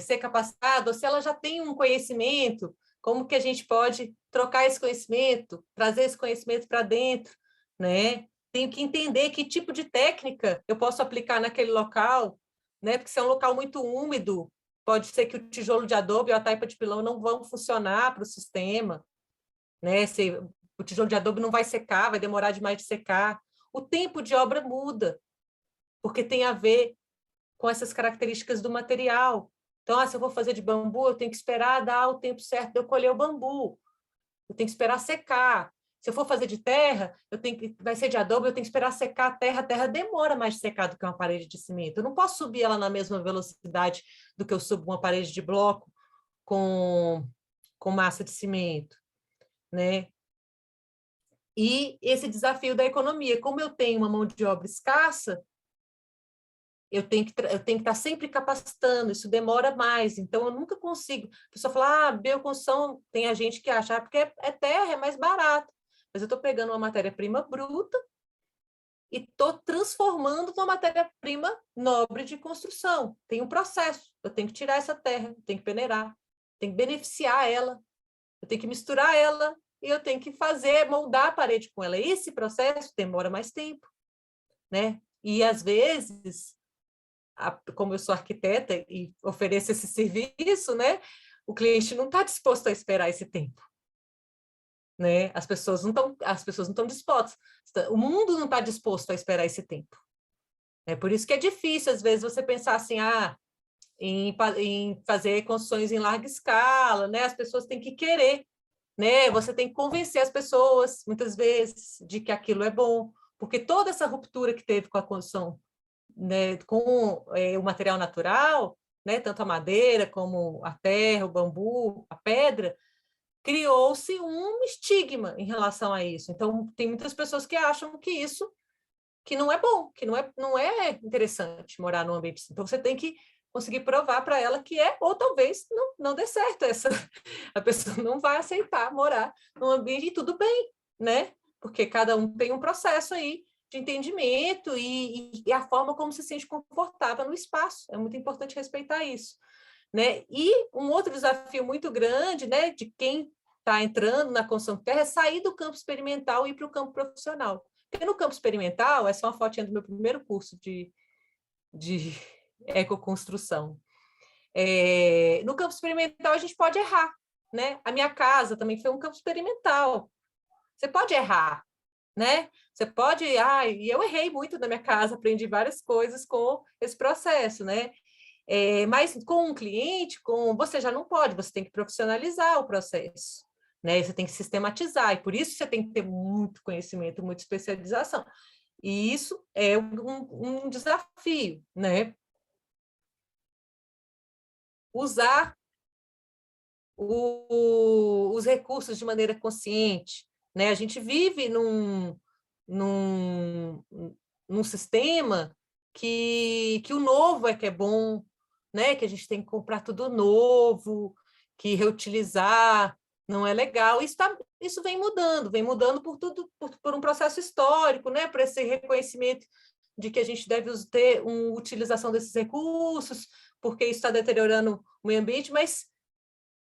ser capacitada, ou se ela já tem um conhecimento, como que a gente pode trocar esse conhecimento, trazer esse conhecimento para dentro, né? Tenho que entender que tipo de técnica eu posso aplicar naquele local, né? Porque se é um local muito úmido, pode ser que o tijolo de adobe ou a taipa de pilão não vão funcionar para o sistema, né? Se o tijolo de adobe não vai secar, vai demorar demais de secar. O tempo de obra muda, porque tem a ver com essas características do material. Então, se eu vou fazer de bambu, eu tenho que esperar dar o tempo certo de eu colher o bambu. Eu tenho que esperar secar. Se eu for fazer de terra, vai ser de adobe, eu tenho que esperar secar a terra. A terra demora mais de secar do que uma parede de cimento. Eu não posso subir ela na mesma velocidade do que eu subo uma parede de bloco com massa de cimento, né? E esse desafio da economia, como eu tenho uma mão de obra escassa, eu tenho que estar sempre capacitando, isso demora mais, então eu nunca consigo. A pessoa fala, bioconstrução, tem a gente que acha, porque é terra, é mais barato. Mas eu estou pegando uma matéria-prima bruta e estou transformando numa matéria-prima nobre de construção. Tem um processo, eu tenho que tirar essa terra, eu tenho que peneirar, tenho que beneficiar ela, eu tenho que misturar ela e eu tenho que moldar a parede com ela. Esse processo demora mais tempo, né? E às vezes, como eu sou arquiteta e ofereço esse serviço, né? O cliente não está disposto a esperar esse tempo, né? As pessoas não estão dispostas, o mundo não está disposto a esperar esse tempo. É por isso que é difícil, às vezes, você pensar assim, em fazer construções em larga escala, né? As pessoas têm que querer, né? Você tem que convencer as pessoas, muitas vezes, de que aquilo é bom, porque toda essa ruptura que teve com a construção, né, com o material natural, né, tanto a madeira como a terra, o bambu, a pedra, criou-se um estigma em relação a isso. Então, tem muitas pessoas que acham que isso que não é bom, que não é interessante morar num ambiente assim. Então, você tem que conseguir provar para ela que é, ou talvez não dê certo. A pessoa não vai aceitar morar num ambiente e tudo bem, né? Porque cada um tem um processo aí de entendimento e a forma como se sente confortável no espaço. É muito importante respeitar isso, né? E um outro desafio muito grande, né, de quem está entrando na construção de terra é sair do campo experimental e ir para o campo profissional. Porque no campo experimental, essa é uma fotinha do meu primeiro curso de ecoconstrução. No campo experimental, a gente pode errar, né? A minha casa também foi um campo experimental. Você pode errar, né? Você pode... e eu errei muito na minha casa, aprendi várias coisas com esse processo, né? Mas com um cliente, você já não pode, você tem que profissionalizar o processo, né? Você tem que sistematizar, e por isso você tem que ter muito conhecimento, muita especialização. E isso é um desafio, né? Usar os recursos de maneira consciente, né? A gente vive num sistema que o novo é que é bom, né? Que a gente tem que comprar tudo novo, que reutilizar, não é legal. Isso vem mudando por um processo histórico, né? Por esse reconhecimento de que a gente deve ter uma utilização desses recursos, porque isso está deteriorando o meio ambiente, mas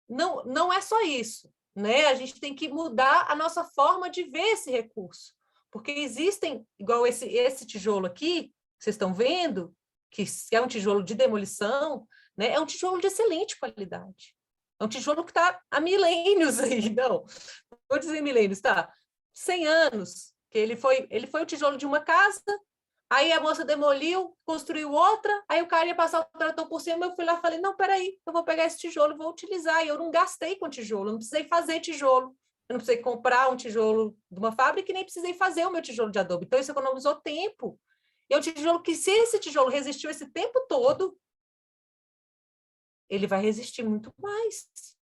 não é só isso, né? A gente tem que mudar a nossa forma de ver esse recurso, porque existem, igual esse tijolo aqui, que vocês estão vendo, que é um tijolo de demolição, né? É um tijolo de excelente qualidade. É um tijolo que está há milênios aí, não vou dizer milênios, tá? 100 anos, que ele foi o tijolo de uma casa, aí a moça demoliu, construiu outra, aí o cara ia passar o trator por cima, eu fui lá e falei, não, peraí, eu vou pegar esse tijolo e vou utilizar, e eu não gastei com tijolo, eu não precisei fazer tijolo, eu não precisei comprar um tijolo de uma fábrica e nem precisei fazer o meu tijolo de adobe, então isso economizou tempo. E é um tijolo que, se esse tijolo resistiu esse tempo todo, ele vai resistir muito mais.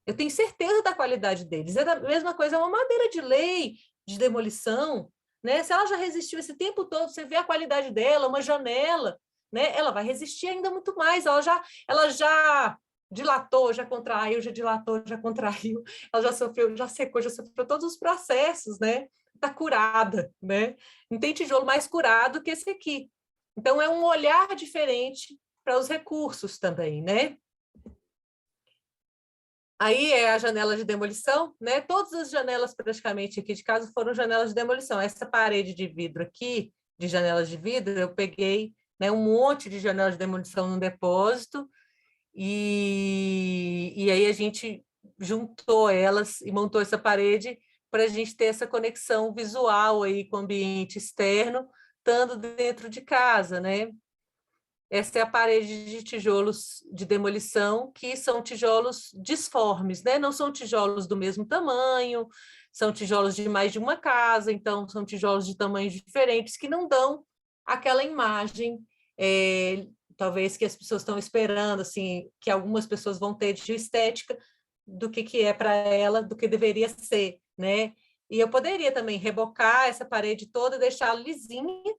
Eu tenho certeza da qualidade deles. É a mesma coisa, é uma madeira de lei, de demolição, né? Se ela já resistiu esse tempo todo, você vê a qualidade dela, uma janela, né? Ela vai resistir ainda muito mais. Ela já dilatou, já contraiu, já dilatou, já contraiu. Ela já sofreu, já secou, já sofreu todos os processos, né? Está curada, né? Não tem tijolo mais curado que esse aqui. Então, é um olhar diferente para os recursos também, né? Aí é a janela de demolição, né? Todas as janelas praticamente aqui de casa foram janelas de demolição. Essa parede de vidro aqui, de janelas de vidro, eu peguei, né, um monte de janelas de demolição no depósito e aí a gente juntou elas e montou essa parede para a gente ter essa conexão visual aí com o ambiente externo, estando dentro de casa, né? Essa é a parede de tijolos de demolição, que são tijolos disformes, né? Não são tijolos do mesmo tamanho, são tijolos de mais de uma casa, então são tijolos de tamanhos diferentes que não dão aquela imagem, talvez que as pessoas estão esperando, assim, que algumas pessoas vão ter de estética do que é para ela, do que deveria ser, né? E eu poderia também rebocar essa parede toda, deixá-la lisinha,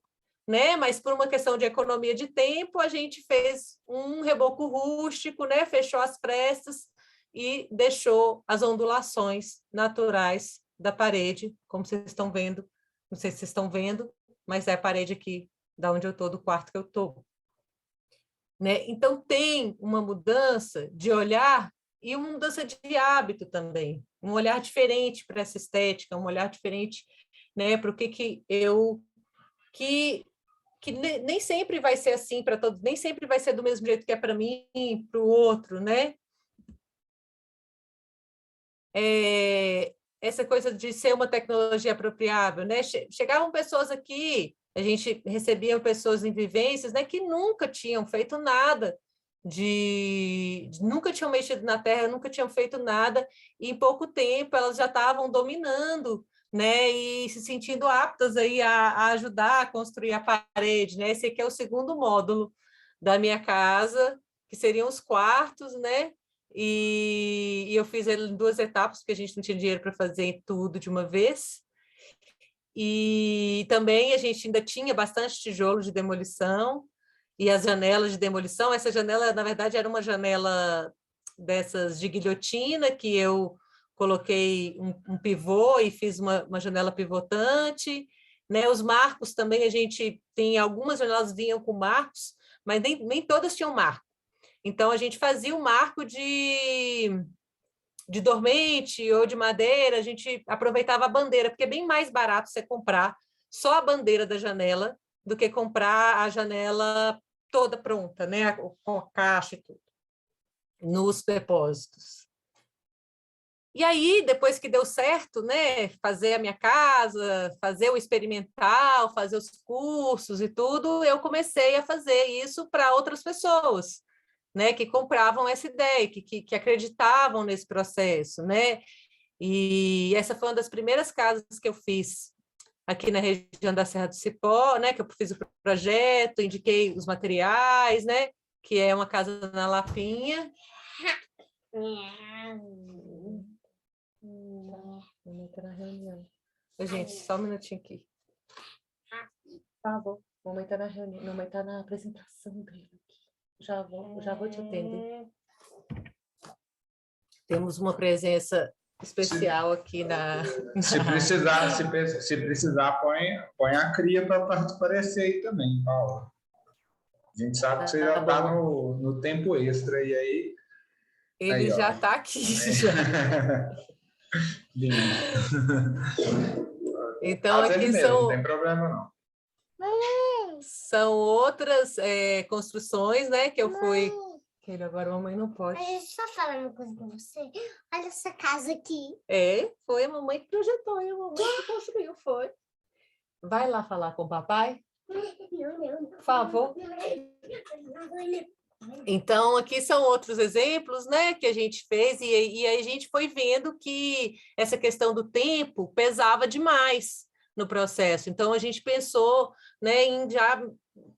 né? Mas por uma questão de economia de tempo, a gente fez um reboco rústico, né? Fechou as frestas e deixou as ondulações naturais da parede, como vocês estão vendo. Não sei se vocês estão vendo, mas é a parede aqui, da onde eu estou, do quarto que eu estou. Né? Então, tem uma mudança de olhar e uma mudança de hábito também, um olhar diferente para essa estética, um olhar diferente, né, para o que nem sempre vai ser assim para todos, nem sempre vai ser do mesmo jeito que é para mim, para o outro, né? Essa coisa de ser uma tecnologia apropriável, né? Chegavam pessoas aqui, a gente recebia pessoas em vivências, né, que nunca tinham feito nada nunca tinham mexido na terra, nunca tinham feito nada, e em pouco tempo elas já estavam dominando, né, e se sentindo aptas aí a ajudar a construir a parede, né? Esse aqui é o segundo módulo da minha casa, que seriam os quartos, né? E eu fiz ele em 2 etapas, porque a gente não tinha dinheiro para fazer tudo de uma vez. E também a gente ainda tinha bastante tijolo de demolição e as janelas de demolição. Essa janela, na verdade, era uma janela dessas de guilhotina, que eu coloquei um pivô e fiz uma janela pivotante. Né? Os marcos também, a gente tem algumas janelas vinham com marcos, mas nem todas tinham marco. Então, a gente fazia um marco de dormente ou de madeira, a gente aproveitava a bandeira, porque é bem mais barato você comprar só a bandeira da janela do que comprar a janela toda pronta, né? Com a caixa e tudo, nos depósitos. E aí, depois que deu certo, né, fazer a minha casa, fazer o experimental, fazer os cursos e tudo, eu comecei a fazer isso para outras pessoas, né, que compravam essa ideia, que acreditavam nesse processo, né? E essa foi uma das primeiras casas que eu fiz aqui na região da Serra do Cipó, né, que eu fiz o projeto, indiquei os materiais, né, que é uma casa na Lapinha. Mamãe tá na reunião. Gente, só um minutinho aqui. Tá bom. Mamãe tá na reunião. Mamãe tá na apresentação dele aqui. Já vou te atender. Temos uma presença especial aqui na... Se precisar põe a cria para aparecer aí também, Paula. A gente sabe que você já está no tempo extra, e aí... Ele aí, já está aqui. Já. Lindo. Então, aqui mesmo, não tem problema, não. São outras construções, né, que eu fui... Agora a mamãe não pode. Mas deixa eu só falar uma coisa com você. Olha essa casa aqui. Foi a mamãe que projetou, e a mamãe que construiu, foi. Vai lá falar com o papai? Não. Por favor. Então, aqui são outros exemplos, né, que a gente fez, e aí a gente foi vendo que essa questão do tempo pesava demais no processo. Então, a gente pensou, né, em já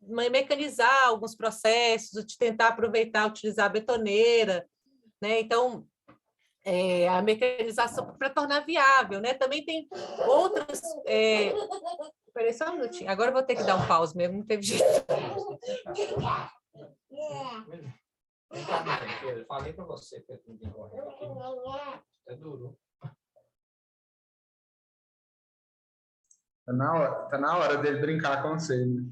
mecanizar alguns processos, de tentar aproveitar, utilizar a betoneira, né? Então, a mecanização para tornar viável, né? Também tem outras... Espera só um minutinho. Agora eu vou ter que dar um pause mesmo, não teve jeito. Eu falei para você que eu tenho correr aqui. É duro. Tá na hora dele brincar com você, né?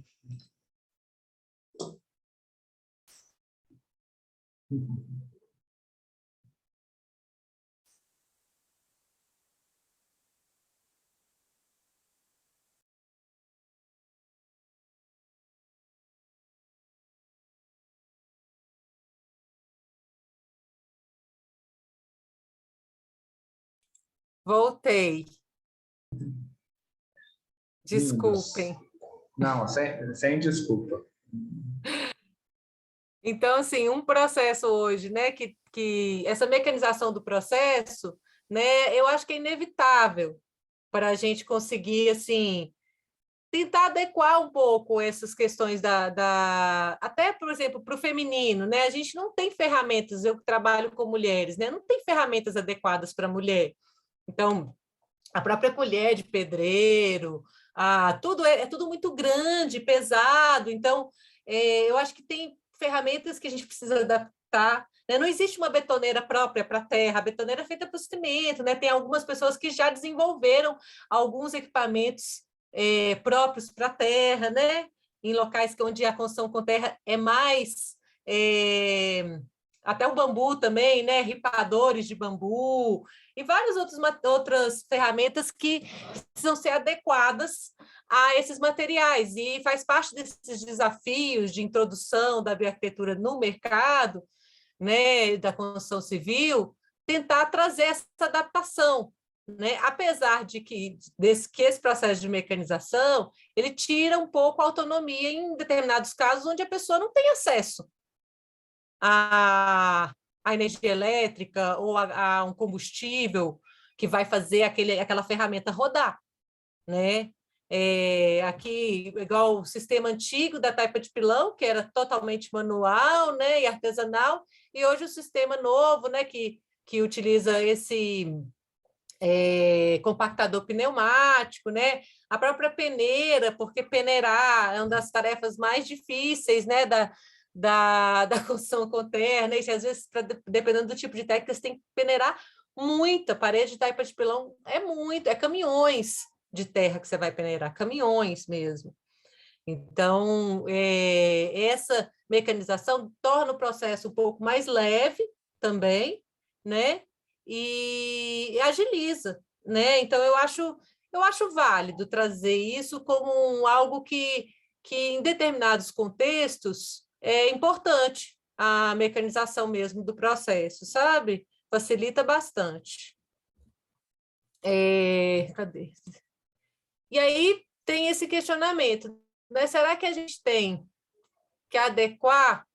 Voltei. Desculpem. Não, sem desculpa. Então, assim, um processo hoje, né, que essa mecanização do processo, né, eu acho que é inevitável para a gente conseguir, assim, tentar adequar um pouco essas questões até, por exemplo, para o feminino, né, a gente não tem ferramentas, eu que trabalho com mulheres, né, não tem ferramentas adequadas para a mulher. Então, a própria colher de pedreiro, tudo é tudo muito grande, pesado, então, eu acho que tem ferramentas que a gente precisa adaptar, né? Não existe uma betoneira própria para a terra, a betoneira é feita para o cimento, né? Tem algumas pessoas que já desenvolveram alguns equipamentos próprios para a terra, né? Em locais onde a construção com terra é mais... até o bambu também, né? Ripadores de bambu e várias outras ferramentas que precisam ser adequadas a esses materiais, e faz parte desses desafios de introdução da bioarquitetura no mercado, né, da construção civil, tentar trazer essa adaptação, né? Apesar de que esse processo de mecanização, ele tira um pouco a autonomia em determinados casos onde a pessoa não tem acesso a energia elétrica ou a um combustível que vai fazer aquela ferramenta rodar, né? Aqui, igual o sistema antigo da taipa de pilão, que era totalmente manual, né, e artesanal, e hoje o sistema novo, né, que utiliza esse compactador pneumático, né? A própria peneira, porque peneirar é uma das tarefas mais difíceis, né, da construção com terra, né? E às vezes, dependendo do tipo de técnica, você tem que peneirar muita parede de taipa de pilão, é caminhões de terra que você vai peneirar, caminhões mesmo. Então, essa mecanização torna o processo um pouco mais leve também, né? E agiliza, né? Então, eu acho válido trazer isso como algo que em determinados contextos é importante, a mecanização mesmo do processo, sabe? Facilita bastante. Cadê? E aí tem esse questionamento, né? Será que a gente tem que adequar?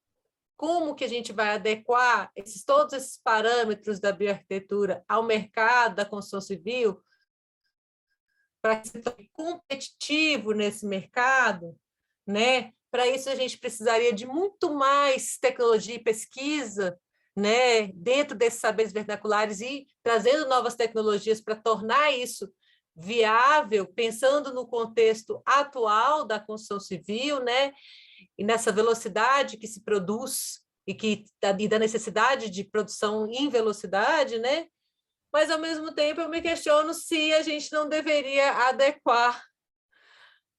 Como que a gente vai adequar todos esses parâmetros da bioarquitetura ao mercado da construção civil para ser competitivo nesse mercado, né? Para isso a gente precisaria de muito mais tecnologia e pesquisa, né? Dentro desses saberes vernaculares e trazendo novas tecnologias para tornar isso viável, pensando no contexto atual da construção civil, né? E nessa velocidade que se produz e da necessidade de produção em velocidade, né? Mas, ao mesmo tempo, eu me questiono se a gente não deveria adequar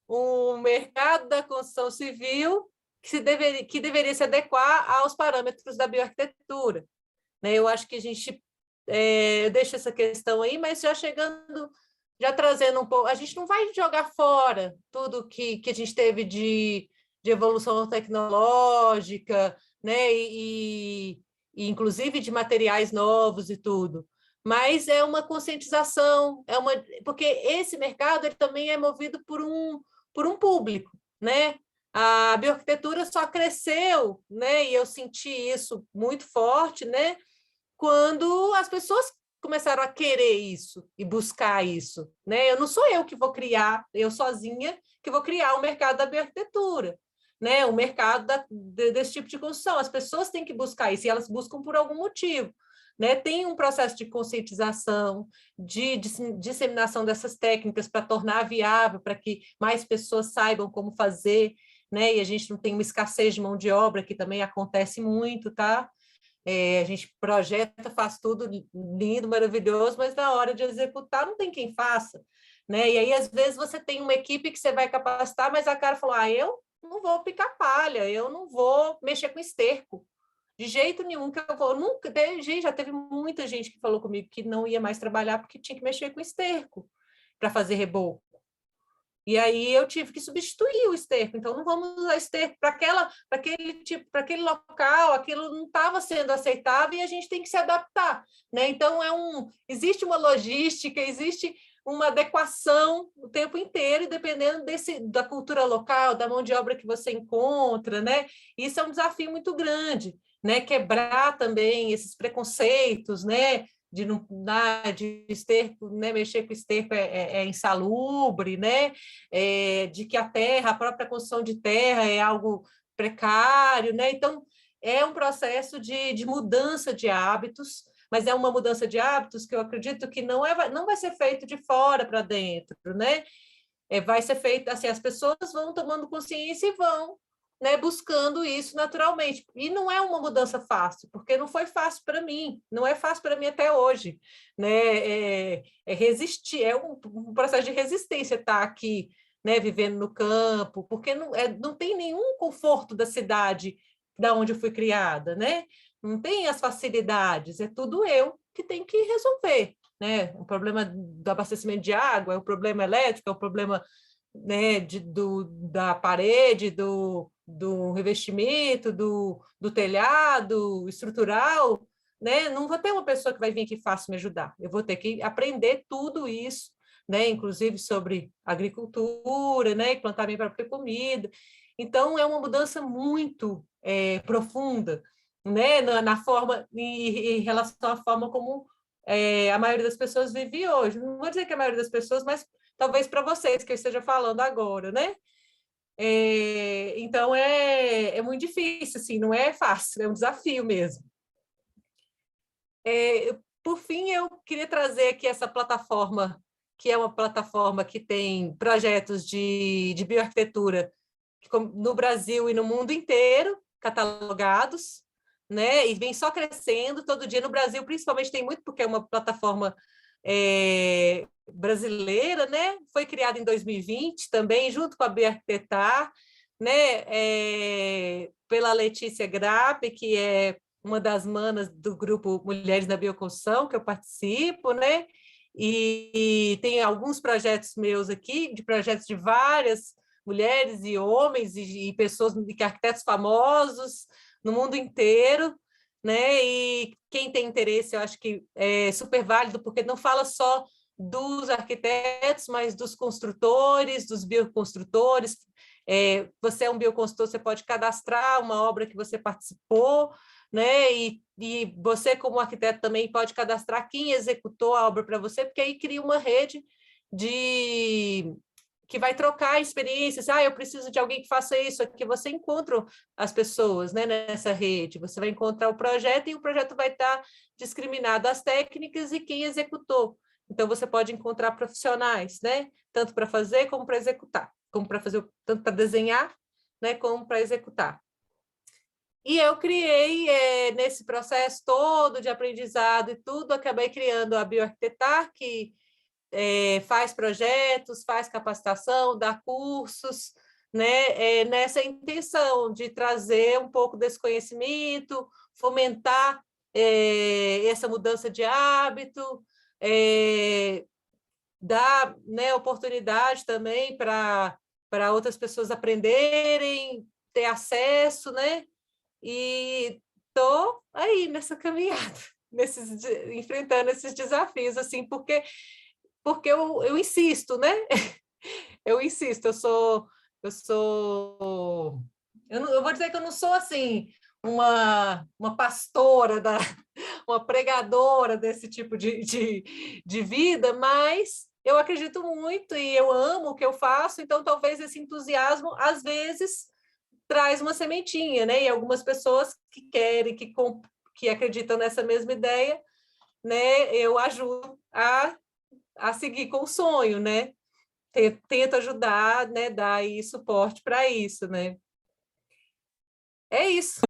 o mercado da construção civil que deveria se adequar aos parâmetros da bioarquitetura, né? Eu acho que a gente eu deixo essa questão aí, mas já chegando, já trazendo um pouco, a gente não vai jogar fora tudo que a gente teve de evolução tecnológica, né? E inclusive de materiais novos e tudo. Mas é uma conscientização, porque esse mercado ele também é movido por um público, né? A bioarquitetura só cresceu, né? E eu senti isso muito forte, né? Quando as pessoas começaram a querer isso e buscar isso, né? Eu não sou eu que vou criar, eu sozinha que vou criar o mercado da bioarquitetura, né? O mercado desse tipo de construção. As pessoas têm que buscar isso e elas buscam por algum motivo. Né? Tem um processo de conscientização, de disseminação dessas técnicas para tornar viável, para que mais pessoas saibam como fazer, né? E a gente não tem uma escassez de mão de obra, que também acontece muito, tá? A gente projeta, faz tudo lindo, maravilhoso, mas na hora de executar não tem quem faça, né? E aí, às vezes, você tem uma equipe que você vai capacitar, mas a cara falou, eu não vou picar palha, eu não vou mexer com esterco. De jeito nenhum que eu vou. Nunca, já teve muita gente que falou comigo que não ia mais trabalhar porque tinha que mexer com esterco para fazer reboco. E aí eu tive que substituir o esterco. Então, não vamos usar esterco para aquele local, aquilo não estava sendo aceitável e a gente tem que se adaptar. Né? Então, existe uma logística, existe uma adequação o tempo inteiro, e dependendo da cultura local, da mão de obra que você encontra, né? Isso é um desafio muito grande. Né, quebrar também esses preconceitos, né, de não de esterco, né, mexer com esterco é insalubre, né, de que a própria construção de terra é algo precário, né, então é um processo de mudança de hábitos, mas é uma mudança de hábitos que eu acredito que não vai ser feito de fora para dentro, né, vai ser feito assim, as pessoas vão tomando consciência e vão, né, buscando isso naturalmente. E não é uma mudança fácil, porque não foi fácil para mim, não é fácil para mim até hoje. Né? Resistir, é um processo de resistência estar aqui, né, vivendo no campo, porque não tem nenhum conforto da cidade da onde eu fui criada, né? Não tem as facilidades, é tudo eu que tenho que resolver. Né? O problema do abastecimento de água, é o problema elétrico, é o problema, né, da parede, do revestimento, do telhado estrutural, né? Não vou ter uma pessoa que vai vir aqui fácil me ajudar. Eu vou ter que aprender tudo isso, né? Inclusive sobre agricultura, né? E plantar minha própria comida. Então, é uma mudança muito profunda, né? Na forma, em relação à forma como a maioria das pessoas vive hoje. Não vou dizer que a maioria das pessoas, mas talvez para vocês que eu esteja falando agora, né? Então, é muito difícil, assim, não é fácil, é um desafio mesmo. Por fim, eu queria trazer aqui essa plataforma, que é uma plataforma que tem projetos de bioarquitetura no Brasil e no mundo inteiro, catalogados, né? E vem só crescendo todo dia. No Brasil, principalmente, tem muito, porque é uma plataforma brasileira, né? Foi criada em 2020 também, junto com a Bioarquitetar, né? Pela Letícia Grappe, que é uma das manas do grupo Mulheres na Bioconstrução, que eu participo, né? E tem alguns projetos meus aqui, de projetos de várias mulheres e homens e pessoas, arquitetos famosos no mundo inteiro, né? E quem tem interesse, eu acho que é super válido, porque não fala só dos arquitetos, mas dos construtores, dos bioconstrutores. Você é um bioconstrutor, você pode cadastrar uma obra que você participou, né? E você, como arquiteto, também pode cadastrar quem executou a obra para você, porque aí cria uma rede que vai trocar experiências. Eu preciso de alguém que faça isso, que você encontra as pessoas, né, nessa rede. Você vai encontrar o projeto e o projeto vai estar discriminado às técnicas e quem executou. Então, você pode encontrar profissionais, né, tanto para fazer como para executar, como para fazer, tanto para desenhar, né, como para executar. E eu criei, nesse processo todo de aprendizado e tudo, acabei criando a Bioarquitetar, que faz projetos, faz capacitação, dá cursos, né, nessa intenção de trazer um pouco desse conhecimento, fomentar essa mudança de hábito, dar, né, oportunidade também para outras pessoas aprenderem, ter acesso, né? E estou aí nessa caminhada, enfrentando esses desafios, assim, porque eu insisto, né? Eu insisto, eu vou dizer que eu não sou assim uma pastora, uma pregadora desse tipo de vida, mas eu acredito muito e eu amo o que eu faço, então talvez esse entusiasmo, às vezes, traz uma sementinha, né? E algumas pessoas que querem, que acreditam nessa mesma ideia, né? Eu ajudo a seguir com o sonho, né? Tento ajudar, né? Dar aí suporte para isso, né? É isso.